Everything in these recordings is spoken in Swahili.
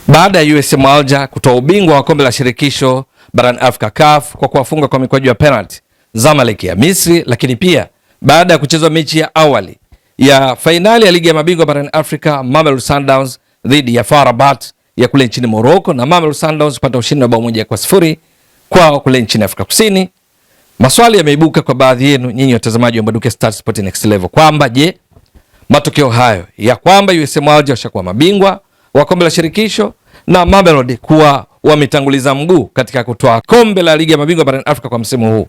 Baada ya USM Alger kutoa ubingwa wa kombe la shirikisho barani Afrika CAF kwa kuwafunga kwa mikwaju ya penalty Zamalek ya Misri, lakini pia baada ya kuchezwa mechi ya awali ya fainali ya ligi ya mabingwa barani Afrika, Mamelodi Sundowns dhidi ya FAR Rabat ya kule nchini Morocco, na Mamelodi Sundowns kupata ushindi wa bao 1-0 kwao kule nchini Afrika Kusini. Maswali yameibuka kwa baadhi yenu nyinyi watazamaji wa Mbwaduke Stats Sport Next Level kwamba je, matokeo hayo ya kwamba USM Alger washakuwa mabingwa wa kombe la shirikisho na Mamelodi kuwa wametanguliza mguu katika kutoa kombe la ligi ya mabingwa barani Afrika kwa msimu huu,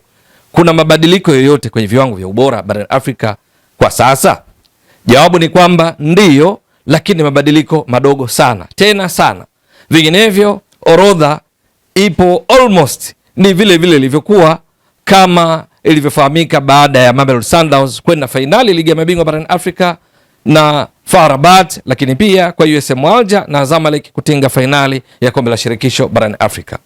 kuna mabadiliko yoyote kwenye viwango vya ubora barani Afrika kwa sasa? Jawabu ni kwamba ndiyo, lakini mabadiliko madogo sana, tena sana. Vinginevyo orodha ipo almost ni vile vile ilivyokuwa kama ilivyofahamika baada ya Mamelodi Sundowns kwenda fainali ligi ya mabingwa barani Afrika na FAR Rabat, lakini pia kwa USM Alger na Zamalek kutinga fainali ya kombe la shirikisho barani Afrika.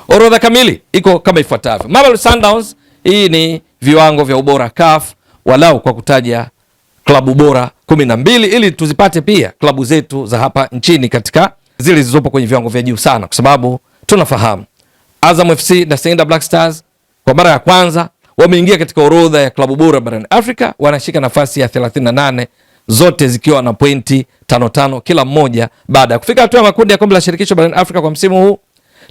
Orodha kamili iko kama ifuatavyo. Mamelodi Sundowns, hii ni viwango vya ubora CAF, walau kwa kutaja klabu bora 12 ili tuzipate pia klabu zetu za hapa nchini katika zile zilizopo kwenye viwango vya juu sana, kwa sababu tunafahamu Azam FC na Singida Black Stars kwa mara ya kwanza wameingia katika orodha ya klabu bora barani Afrika, wanashika nafasi ya 38 zote zikiwa na pointi 55 kila mmoja baada ya kufika hatua ya makundi ya kombe la shirikisho barani Afrika kwa msimu huu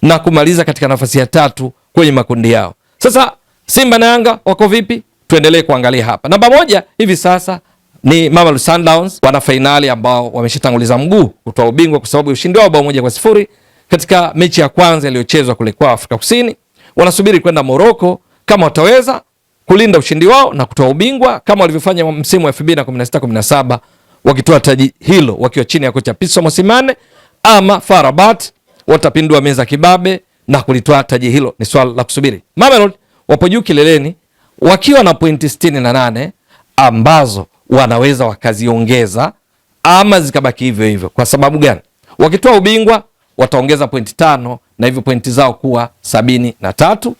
na kumaliza katika nafasi ya 3 kwenye makundi yao. Sasa Simba na Yanga wako vipi? Tuendelee kuangalia hapa. Namba 1 hivi sasa ni Mamelodi Sundowns, wana fainali ambao wameshatanguliza mguu kutoa ubingwa kwa sababu ushindi wao bao 1-0 katika mechi ya kwanza iliyochezwa kule kwa Afrika Kusini. Wanasubiri kwenda Morocco kama wataweza kulinda ushindi wao na kutoa ubingwa kama walivyofanya msimu wa 2016-17 wakitoa taji hilo wakiwa chini ya kocha Pitso Mosimane, ama FAR Rabat watapindua meza kibabe na kulitoa taji hilo. Ni swala la kusubiri. Mamelodi wapo juu kileleni wakiwa na pointi 68 ambazo wanaweza wakaziongeza ama zikabaki hivyo hivyo. Kwa sababu gani? Wakitoa ubingwa wataongeza pointi 5 na hivyo pointi zao kuwa 73,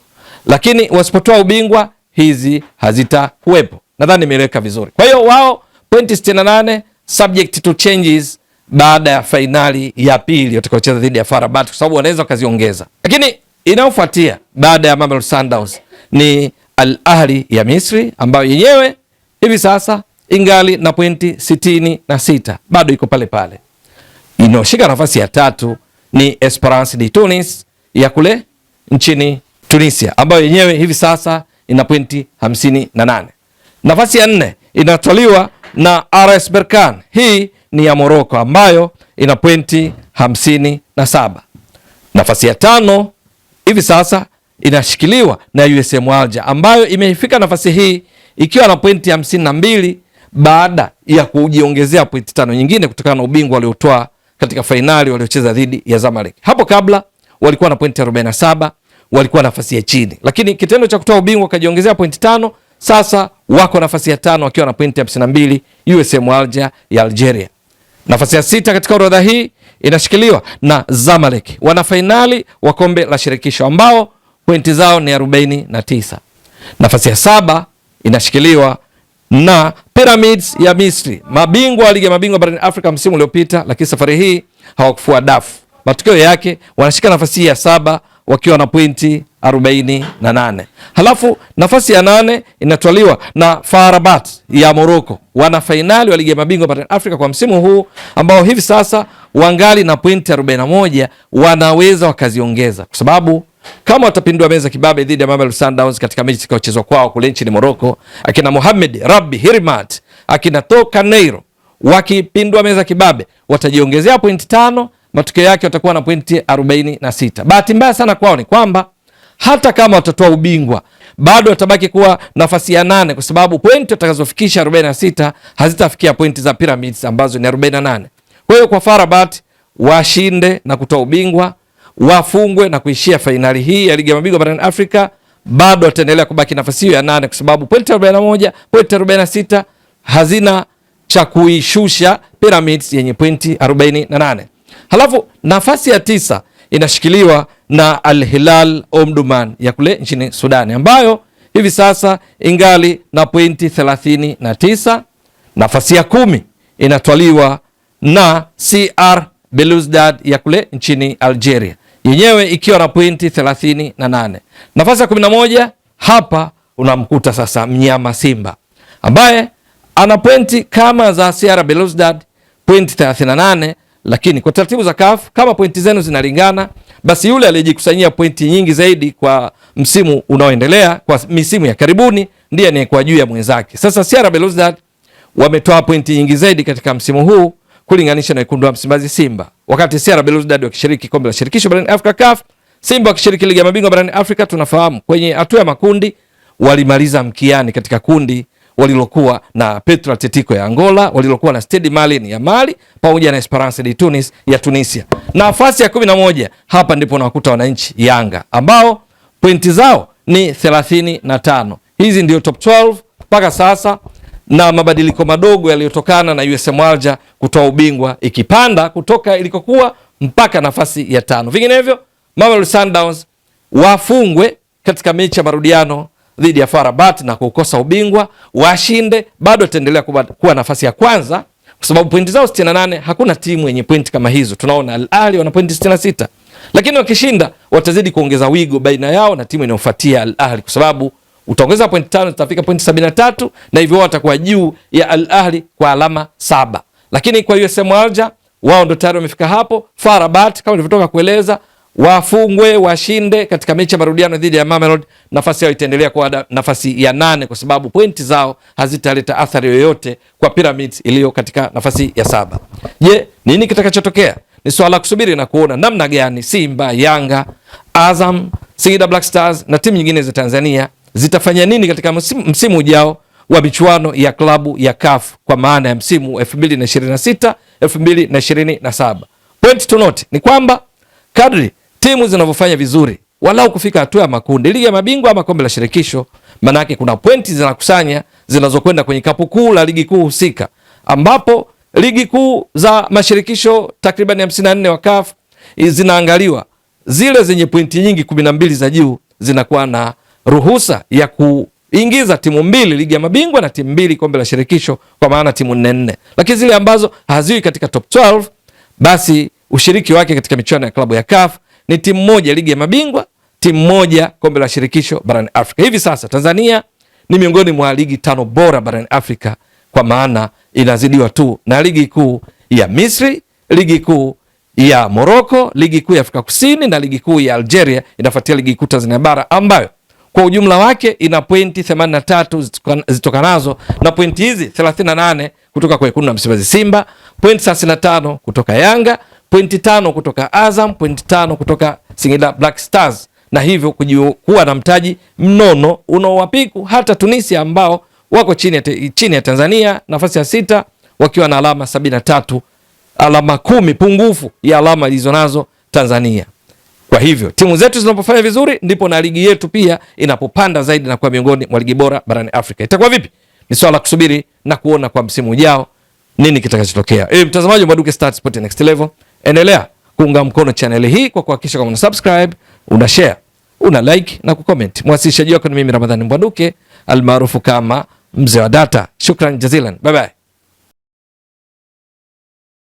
lakini wasipotoa ubingwa hizi hazitakuwepo. Nadhani nimeeleweka vizuri. Kwa hiyo wao pointi 68 subject to changes baada ya fainali ya pili watakaocheza dhidi ya FAR Rabat, kwa sababu wanaweza wakaziongeza. Lakini inayofuatia baada ya Mamelodi Sundowns ni Al Ahli ya Misri ambayo yenyewe hivi sasa ingali na pointi 66, bado iko pale pale. Inayoshika nafasi ya 3 ni Esperance de Tunis ya kule nchini Tunisia ambayo yenyewe hivi sasa ina pointi 58. Nafasi ya 4 inatwaliwa na RS Berkane, hii ni ya Morocco ambayo ina pointi 57. Nafasi ya 5 hivi sasa inashikiliwa na USM Alger ambayo imefika nafasi hii ikiwa na pointi 52 baada ya kujiongezea pointi 5 nyingine kutokana na ubingwa waliotoa katika fainali waliocheza dhidi ya Zamalek. Hapo kabla walikuwa na pointi 47, walikuwa nafasi ya chini, lakini kitendo cha kutoa ubingwa kajiongezea pointi 5, sasa wako nafasi ya 5 wakiwa na pointi 52 USM Alger ya Algeria. Nafasi ya 6 katika orodha hii inashikiliwa na Zamalek, wana fainali wa kombe la shirikisho ambao pointi zao ni 49. Nafasi ya 7 inashikiliwa na Pyramids ya Misri, mabingwa wa ligi ya mabingwa barani Afrika msimu uliopita, lakini safari hii hawakufua dafu. Matokeo yake wanashika nafasi ya 7 wakiwa na pointi 48. Halafu nafasi ya 8 inatwaliwa na FAR Rabat ya Morocco, wana fainali wa ligi ya mabingwa barani Afrika kwa msimu huu ambao hivi sasa wangali na pointi 41, wanaweza wakaziongeza kwa sababu kama watapindua meza kibabe dhidi ya Mamelodi Sundowns katika mechi itakayochezwa kwao kule nchini Morocco, akina Mohamed Rabbi Hirimat, akina Toka Neiro wakipindua meza kibabe watajiongezea pointi 5, matokeo yake watakuwa na pointi 46. Bahati mbaya sana kwao ni kwamba hata kama watatoa ubingwa bado watabaki kuwa nafasi ya 8 kwa sababu pointi watakazofikisha 46 hazitafikia pointi za Pyramids ambazo ni 48. Kwa hiyo kwa FAR Rabat washinde na kutoa ubingwa, wafungwe na kuishia fainali hii ya ligi ya mabingwa barani Afrika, bado wataendelea kubaki nafasi hiyo ya 8 kwa sababu pointi 41, pointi 46 hazina cha kuishusha Pyramids yenye pointi 48. Halafu nafasi ya 9 inashikiliwa na Al Hilal Omdurman ya kule nchini Sudani ambayo hivi sasa ingali na pointi 39. Nafasi ya 10 inatwaliwa na CR Belouizdad ya kule nchini Algeria, yenyewe ikiwa na pointi 38. Nafasi ya 11 hapa unamkuta sasa mnyama Simba ambaye ana pointi kama za CR Belouizdad, pointi 38, lakini kwa taratibu za CAF kama pointi zenu zinalingana, basi yule aliyejikusanyia pointi nyingi zaidi kwa msimu unaoendelea, kwa misimu ya karibuni, ndiye anayekuwa juu ya mwenzake. Sasa CR Belouizdad wametoa pointi nyingi zaidi katika msimu huu kulinganisha na wekundu wa Msimbazi Simba. Wakati CR Belouizdad wakishiriki kombe la shirikisho barani Afrika CAF, Simba wakishiriki ligi ya mabingwa barani Afrika, tunafahamu kwenye hatua ya makundi walimaliza mkiani katika kundi walilokuwa na Petro Atletico ya Angola, walilokuwa na Stade Malien ya Mali, pamoja na Esperance de Tunis ya Tunisia. Nafasi ya 11 hapa ndipo unakuta wananchi Yanga ambao pointi zao ni 35. Hizi ndio top 12 mpaka sasa, na mabadiliko madogo yaliyotokana na USM Alger kutoa ubingwa ikipanda kutoka ilikokuwa mpaka nafasi ya 5. Vinginevyo Mamelodi Sundowns wafungwe katika mechi ya marudiano dhidi ya FAR Rabat na kukosa ubingwa, washinde bado ataendelea kuwa nafasi ya kwanza kwa sababu pointi zao 68. Hakuna timu yenye pointi kama hizo. Tunaona Al Ahly wana pointi 66, lakini wakishinda watazidi kuongeza wigo baina yao na timu inayofuatia Al Ahly, kwa sababu utaongeza pointi 5 zitafika pointi 73, na hivyo watakuwa juu ya Al Ahly kwa alama 7. Lakini kwa USM Alger wao ndo tayari wamefika hapo. FAR Rabat kama nilivyotoka kueleza, wafungwe washinde katika mechi ya marudiano dhidi ya Mamelodi, nafasi yao itaendelea kuwa nafasi ya 8 kwa sababu pointi zao hazitaleta athari yoyote kwa Pyramids iliyo katika nafasi ya 7. Je, nini kitakachotokea? Ni swala la kusubiri na kuona namna gani Simba, Yanga, Azam, Singida Black Stars na timu nyingine za Tanzania zitafanya nini katika msimu ujao wa michuano ya klabu ya CAF kwa maana ya msimu 2026 2027. Point to note ni kwamba kadri timu zinavyofanya vizuri walau kufika hatua ya makundi ligi ya mabingwa ama kombe la shirikisho, manake kuna pointi zinakusanya zinazokwenda kwenye kapu kuu la ligi kuu husika, ambapo ligi kuu za mashirikisho takriban 54 wa CAF zinaangaliwa. Zile zenye pointi nyingi 12 za juu zinakuwa na ruhusa ya kuingiza timu 2 ligi ya mabingwa na timu 2 kombe la shirikisho, kwa maana timu 4. Lakini zile ambazo haziwi katika top 12, basi ushiriki wake katika michuano ya klabu ya CAF ni timu 1 ligi ya mabingwa, timu 1 kombe la shirikisho barani Afrika. Hivi sasa Tanzania ni miongoni mwa ligi 5 bora barani Afrika, kwa maana inazidiwa tu na ligi kuu ya Misri, ligi kuu ya Morocco, ligi kuu ya Afrika Kusini na ligi kuu ya Algeria inafuatia ligi kuu Tanzania bara, ambayo kwa ujumla wake ina pointi 83 zitokanazo na pointi hizi 38 kutoka kwa wekundu wa Msimbazi Simba, pointi 35 kutoka Yanga, pointi 5 kutoka Azam, pointi 5 kutoka Singida Black Stars, na hivyo kuwa na mtaji mnono unaowapiku hata Tunisia ambao wako chini ya Tanzania nafasi ya 6 wakiwa na alama 73, alama 10 pungufu ya alama ilizonazo Tanzania. Kwa hivyo timu zetu zinapofanya vizuri ndipo na ligi yetu pia inapopanda zaidi na kuwa miongoni mwa ligi bora barani Afrika. Itakuwa vipi? Ni swala la kusubiri na kuona kwa msimu ujao nini kitakachotokea. Mtazamaji wa Mbwaduke Stats Sport Next Level, endelea kuunga mkono channel hii kwa kuhakikisha kama una subscribe, una share, una like na kucomment. Mwasilishaji wako ni mimi Ramadhani Mbwaduke almaarufu kama Mzee wa Data. Shukran jazilan. Bye bye.